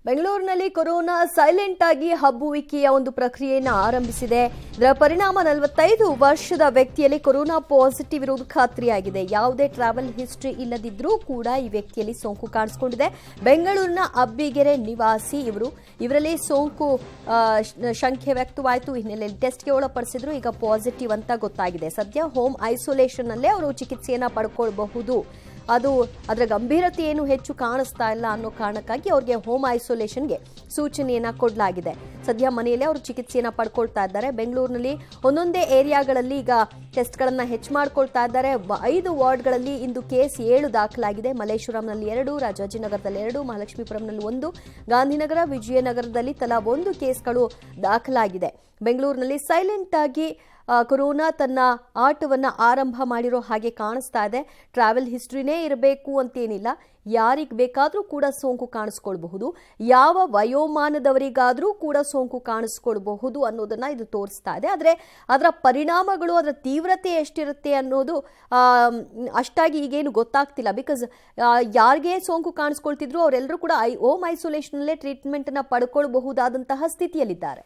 ಬೆಂಗಳೂರಿನಲ್ಲಿ corona silent ಆಗಿ ಹಬ್ಬುವಿಕೆಯ ಒಂದು ಪ್ರಕ್ರಿಯೆಯನ್ನು ಆರಂಭಿಸಿದೆ. ಇದರ ಪರಿಣಾಮ 45 ವರ್ಷದ ವ್ಯಕ್ತಿಯಲ್ಲಿ ಕೊರೋನಾ ಪಾಸಿಟಿವ್ ಇರುವುದು ಖಾತ್ರಿಯಾಗಿದೆ. ಯಾವುದೇ ಟ್ರಾವೆಲ್ ಹಿಸ್ಟ್ರಿ ಇಲ್ಲದಿದ್ರೂ ಕೂಡ ಈ ವ್ಯಕ್ತಿಯಲ್ಲಿ ಸೋಂಕು ಕಾಣಿಸಿಕೊಂಡಿದೆ. ಬೆಂಗಳೂರಿನ ಅಬ್ಬಿಗೆರೆ ನಿವಾಸಿ ಇವರಲ್ಲಿ ಸೋಂಕು ಶಂಕೆ ವ್ಯಕ್ತವಾಯಿತು. ಹಿನ್ನೆಲೆಯಲ್ಲಿ ಟೆಸ್ಟ್ಗೆ ಒಳಪಡಿಸಿದ್ರು. ಈಗ ಪಾಸಿಟಿವ್ ಅಂತ ಗೊತ್ತಾಗಿದೆ. ಸದ್ಯ ಹೋಮ್ ಐಸೋಲೇಷನ್ ನಲ್ಲೇ ಅವರು ಚಿಕಿತ್ಸೆಯನ್ನ ಪಡ್ಕೊಳ್ಬಹುದು. ಅದರ ಗಂಭೀರತೆ ಏನು ಹೆಚ್ಚು ಕಾಣಿಸ್ತಾ ಇಲ್ಲ ಅನ್ನೋ ಕಾರಣಕ್ಕಾಗಿ ಅವರಿಗೆ ಹೋಮ್ ಐಸೋಲೇಷನ್ಗೆ ಸೂಚನೆಯನ್ನ ಕೊಡಲಾಗಿದೆ. ಸದ್ಯ ಮನೆಯಲ್ಲೇ ಅವರು ಚಿಕಿತ್ಸೆಯನ್ನ ಪಡ್ಕೊಳ್ತಾ ಇದ್ದಾರೆ. ಬೆಂಗಳೂರಿನಲ್ಲಿ ಒಂದೊಂದೇ ಏರಿಯಾಗಳಲ್ಲಿ ಈಗ ಟೆಸ್ಟ್ಗಳನ್ನ ಹೆಚ್ಚು ಮಾಡ್ಕೊಳ್ತಾ ಇದ್ದಾರೆ. 5 ವಾರ್ಡ್ಗಳಲ್ಲಿ ಇಂದು ಕೇಸ್ 7 ದಾಖಲಾಗಿದೆ. ಮಲ್ಲೇಶ್ವರಂನಲ್ಲಿ 2, ರಾಜಾಜಿನಗರದಲ್ಲಿ 2, ಮಹಾಲಕ್ಷ್ಮೀಪುರಂನಲ್ಲಿ 1, ಗಾಂಧಿನಗರ, ವಿಜಯನಗರದಲ್ಲಿ ತಲಾ 1 ಕೇಸ್ಗಳು ದಾಖಲಾಗಿದೆ. ಬೆಂಗಳೂರಿನಲ್ಲಿ ಸೈಲೆಂಟ್ ಆಗಿ ಕೊರೋನಾ ತನ್ನ ಆಟವನ್ನ ಆರಂಭ ಮಾಡಿರೋ ಹಾಗೆ ಕಾಣಿಸ್ತಾ ಇದೆ. ಟ್ರಾವೆಲ್ ಹಿಸ್ಟ್ರಿನೇ ಇರಬೇಕು ಅಂತೇನಿಲ್ಲ. ಯಾರಿಗೆ ಬೇಕಾದರೂ ಕೂಡ ಸೋಂಕು ಕಾಣಿಸ್ಕೊಳ್ಬಹುದು. ಯಾವ ವಯೋಮಾನದವರಿಗಾದರೂ ಕೂಡ ಸೋಂಕು ಕಾಣಿಸ್ಕೊಳ್ಬಹುದು ಅನ್ನೋದನ್ನ ಇದು ತೋರಿಸ್ತಾ ಇದೆ. ಆದರೆ ಅದರ ಪರಿಣಾಮಗಳು, ಅದರ ತೀವ್ರತೆ ಎಷ್ಟಿರುತ್ತೆ ಅನ್ನೋದು ಅಷ್ಟಾಗಿ ಈಗೇನು ಗೊತ್ತಾಗ್ತಿಲ್ಲ. ಬಿಕಾಸ್ ಯಾರಿಗೆ ಸೋಂಕು ಕಾಣಿಸ್ಕೊಳ್ತಿದ್ರು ಅವರೆಲ್ಲರೂ ಕೂಡ ಹೋಮ್ ಐಸೋಲೇಷನ್ನಲ್ಲೇ ಟ್ರೀಟ್ಮೆಂಟ್ ಅನ್ನ ಪಡ್ಕೊಳ್ಬಹುದಾದಂತಹ ಸ್ಥಿತಿಯಲ್ಲಿದ್ದಾರೆ.